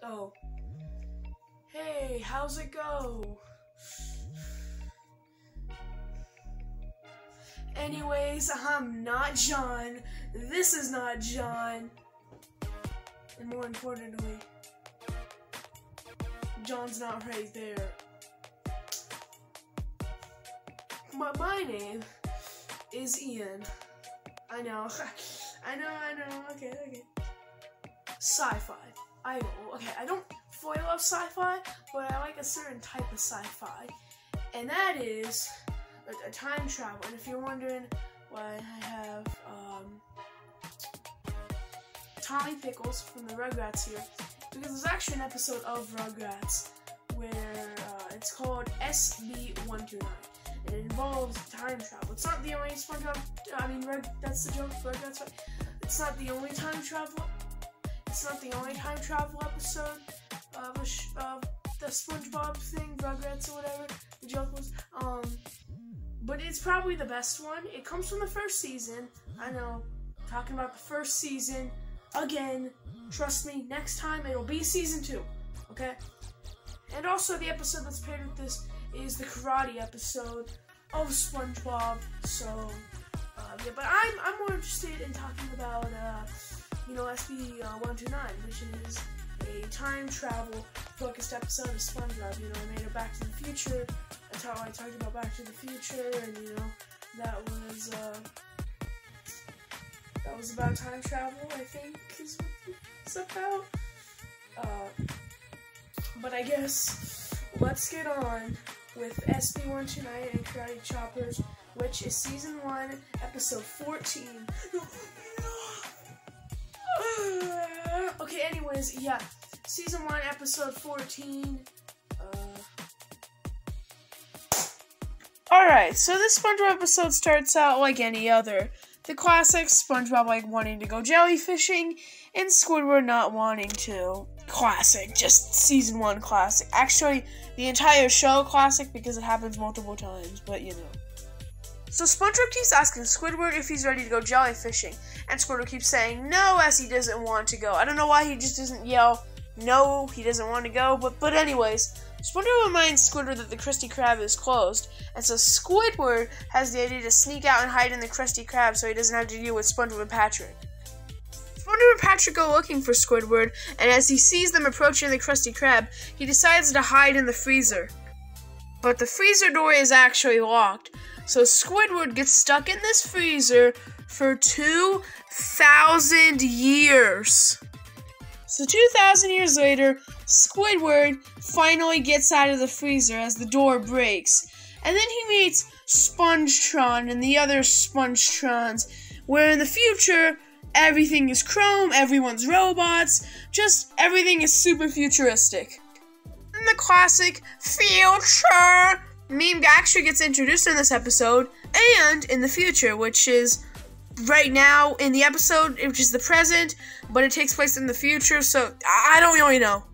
Oh. Hey, how's it go? Anyways, I'm not John. This is not John. And more importantly, John's not right there. My name is Ian. I know. I know. Okay. Sci-fi. I don't fully love sci-fi, but I like a certain type of sci-fi. And that is a time travel. And if you're wondering why I have Tommy Pickles from the Rugrats here, because there's actually an episode of Rugrats where it's called Sb-129. And it involves time travel. It's not the only Spongebob, that's the joke, Rugrats, right? It's not the only time travel. It's not the only time travel episode of the Spongebob thing, Rugrats or whatever the joke was. But it's probably the best one. It comes from the first season. I know, talking about the first season again. Trust me, next time it'll be season 2. Okay. And also the episode that's paired with this is the karate episode of SpongeBob. So yeah, but I'm more interested in talking about Sb-129, which is a time travel focused episode of SpongeBob. I made it Back to the Future. That's how I talked about Back to the Future, and that was about time travel, I think is what it's about. But I guess let's get on with Sb-129 and Karate Choppers, which is season 1, episode 14. Okay, anyways, yeah, season 1, episode 14. Alright, so this SpongeBob episode starts out like any other. The classic SpongeBob wanting to go jellyfishing and Squidward not wanting to. Classic, just season 1 classic. Actually, the entire show classic because it happens multiple times, but So SpongeBob keeps asking Squidward if he's ready to go jellyfishing, and Squidward keeps saying no as he doesn't want to go. I don't know why he just doesn't yell no, he doesn't want to go, but anyways, SpongeBob reminds Squidward that the Krusty Krab is closed, and so Squidward has the idea to sneak out and hide in the Krusty Krab so he doesn't have to deal with SpongeBob and Patrick. SpongeBob and Patrick go looking for Squidward, and as he sees them approaching the Krusty Krab, he decides to hide in the freezer. But the freezer door is actually locked, so Squidward gets stuck in this freezer for 2,000 years. So 2,000 years later, Squidward finally gets out of the freezer as the door breaks. And then he meets Spongetron and the other Spongetrons, where in the future, everything is chrome, everyone's robots, just everything is super futuristic. And the classic future meme actually gets introduced in this episode, and in the future, which is right now in the episode, which is the present, but it takes place in the future, so I don't really know.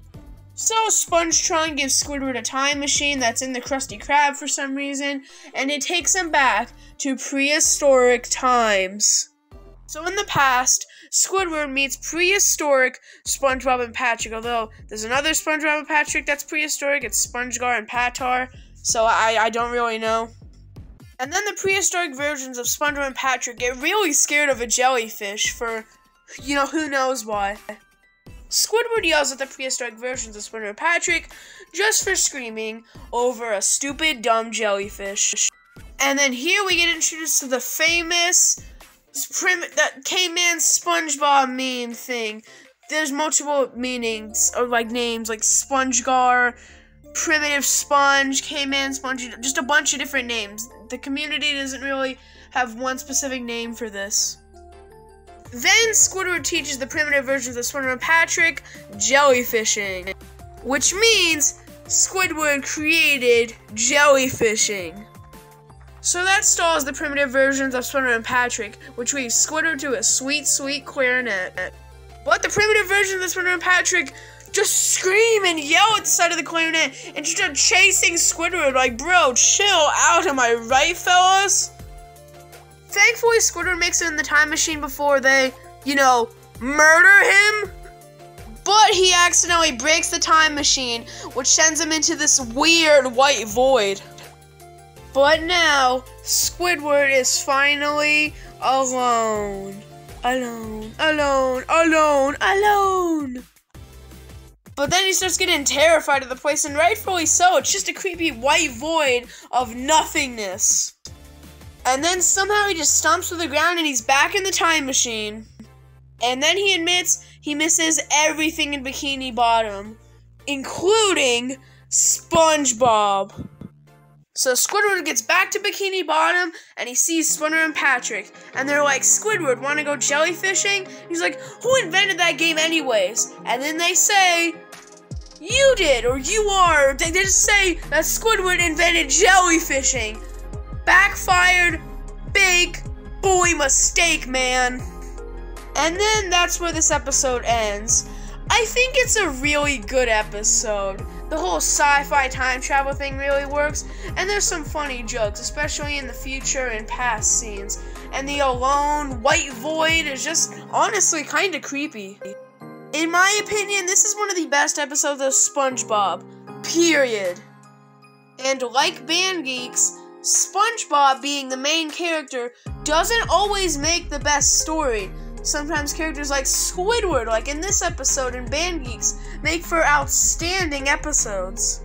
So Spongetron gives Squidward a time machine that's in the Krusty Krab for some reason, and it takes him back to prehistoric times. So in the past, Squidward meets prehistoric SpongeBob and Patrick, although there's another SpongeBob and Patrick that's prehistoric, it's SpongeGar and Patar, so I don't really know. And then the prehistoric versions of SpongeBob and Patrick get really scared of a jellyfish for, who knows why. Squidward yells at the prehistoric versions of SpongeBob and Patrick just for screaming over a stupid, dumb jellyfish. And then here we get introduced to the famous that caveman SpongeBob meme thing. There's multiple meanings, or names, like SpongeGar, Primitive Sponge, Caveman Sponge, just a bunch of different names. The community doesn't really have one specific name for this. Then Squidward teaches the primitive versions of SpongeBob and Patrick jellyfishing, which means Squidward created jellyfishing. So that stalls the primitive versions of SpongeBob and Patrick, which leaves Squidward to a sweet, sweet clarinet. But the primitive versions of SpongeBob and Patrick just scream and yell at the side of the clarinet and just start chasing Squidward like, bro, chill out, am I right, fellas? Thankfully, Squidward makes it in the time machine before they, murder him. But he accidentally breaks the time machine, which sends him into this weird white void. But now, Squidward is finally alone. Alone, alone, alone, alone. But then he starts getting terrified of the place, and rightfully so. It's just a creepy white void of nothingness. And then somehow he just stomps to the ground and he's back in the time machine. And then he admits he misses everything in Bikini Bottom, including Spongebob. So Squidward gets back to Bikini Bottom, and he sees Splinter and Patrick, and they're like, Squidward, wanna go jellyfishing? He's like, who invented that game anyways? And then they say, you did, or you are. They just say that Squidward invented jellyfishing. Backfired, big boy mistake, man. And then that's where this episode ends. I think it's a really good episode. The whole sci-fi time travel thing really works, and there's some funny jokes, especially in the future and past scenes. And the alone white void is just honestly kind of creepy. In my opinion, this is one of the best episodes of SpongeBob, period. And like Band Geeks, SpongeBob being the main character doesn't always make the best story. Sometimes characters like Squidward, like in this episode in Band Geeks, make for outstanding episodes.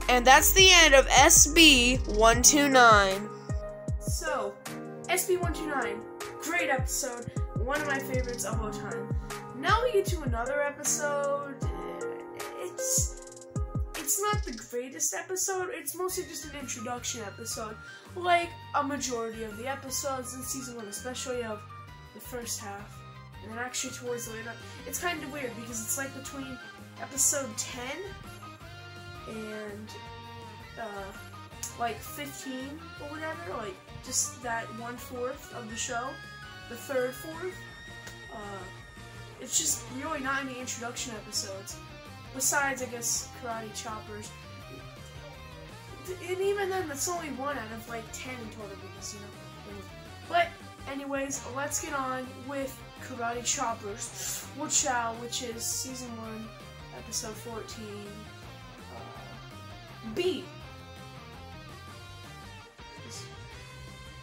And that's the end of Sb-129. So, Sb-129, great episode, one of my favorites of all time. Now we get to another episode. It's not the greatest episode, it's mostly just an introduction episode, like a majority of the episodes in season 1, especially of the first half, and then actually towards the later. It's kind of weird because it's like between episode 10 and like 15 or whatever, like just that 1/4 of the show, the third fourth. It's just really not any introduction episodes. Besides, I guess, Karate Choppers. And even then, that's only 1 out of like 10 in total because, you know. But, anyways, let's get on with Karate Choppers, which is season 1, episode 14, B.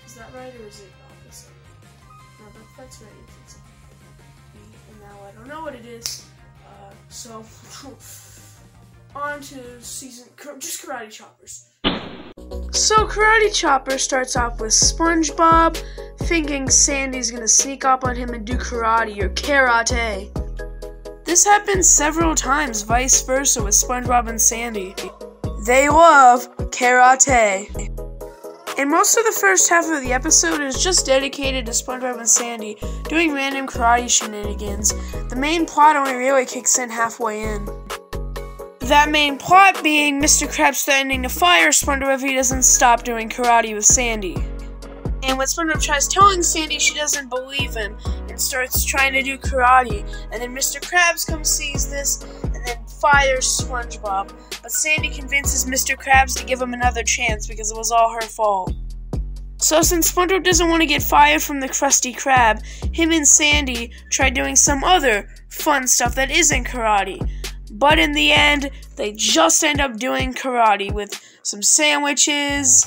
Is that right, or is it opposite? No, that's right. It's B, and now I don't know what it is. So, on to just Karate Choppers. So, Karate Chopper starts off with SpongeBob thinking Sandy's gonna sneak up on him and do karate or karate. This happens several times, vice versa, with SpongeBob and Sandy. They love karate. And most of the first half of the episode is just dedicated to SpongeBob and Sandy doing random karate shenanigans. The main plot only really kicks in halfway in. That main plot being Mr. Krabs threatening to fire SpongeBob if he doesn't stop doing karate with Sandy. And when SpongeBob tries telling Sandy, she doesn't believe him and starts trying to do karate. And then Mr. Krabs comes, sees this, and then fires SpongeBob. But Sandy convinces Mr. Krabs to give him another chance because it was all her fault. So since SpongeBob doesn't want to get fired from the Krusty Krab, him and Sandy try doing some other fun stuff that isn't karate. But in the end, they just end up doing karate with some sandwiches,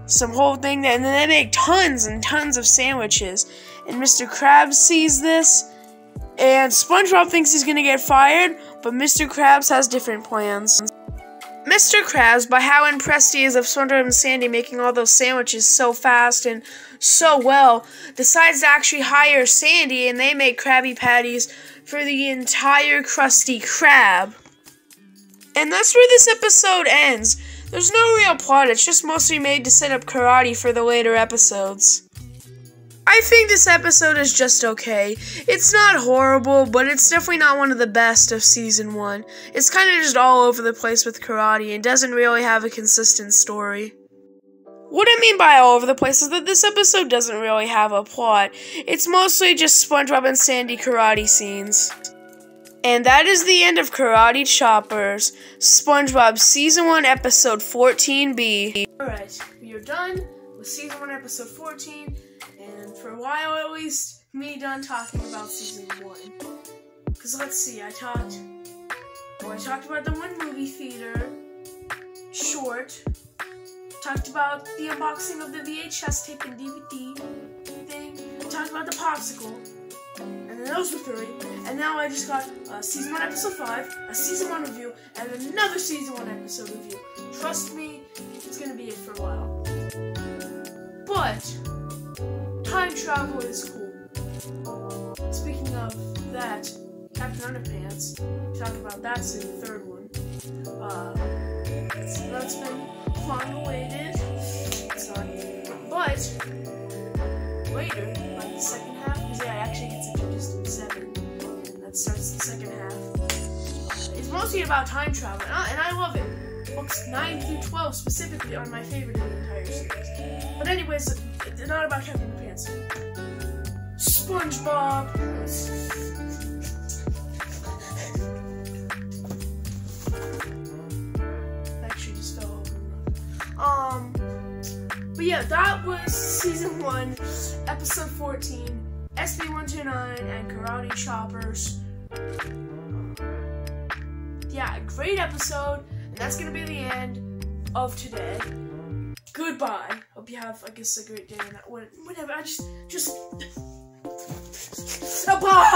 some whole thing, and then they make tons and tons of sandwiches. And Mr. Krabs sees this, and SpongeBob thinks he's gonna get fired, but Mr. Krabs has different plans. Mr. Krabs, by how impressed he is of SpongeBob and Sandy making all those sandwiches so fast and so well, decides to actually hire Sandy, and they make Krabby Patties for the entire Krusty Krab. And that's where this episode ends. There's no real plot, it's just mostly made to set up karate for the later episodes. I think this episode is just okay. It's not horrible, but it's definitely not one of the best of season 1. It's kind of just all over the place with karate and doesn't really have a consistent story. What I mean by all over the place is that this episode doesn't really have a plot. It's mostly just SpongeBob and Sandy karate scenes. And that is the end of Karate Choppers, SpongeBob Season 1, Episode 14B. Alright, we are done with Season 1, Episode 14, and for a while at least, me done talking about Season 1. Because let's see, I talked I talked about the one movie theater short. Talked about the unboxing of the VHS tape and DVD thing. Talked about the popsicle. And then those were 3. And now I just got Season 1, Episode 5, a Season 1 review, and another Season 1 episode review. Trust me, it's gonna be it for a while. But time travel is cool. Speaking of that, Captain Underpants, talk about that's in the 3rd one. So that's been long awaited. It's not. But later, like the second half, because yeah, it actually gets introduced in 7, and that starts the second half. It's mostly about time travel, and I love it. Books 9 through 12 specifically are my favorite in the entire series. But anyways, it's not about Captain Underpants. Spongebob. Actually just fell over. But yeah, that was Season 1, Episode 14, Sb-129 and Karate Choppers. Yeah, great episode, and that's gonna be the end of today. Goodbye. Hope you have, I guess, a great day. Whatever. I just. Bye.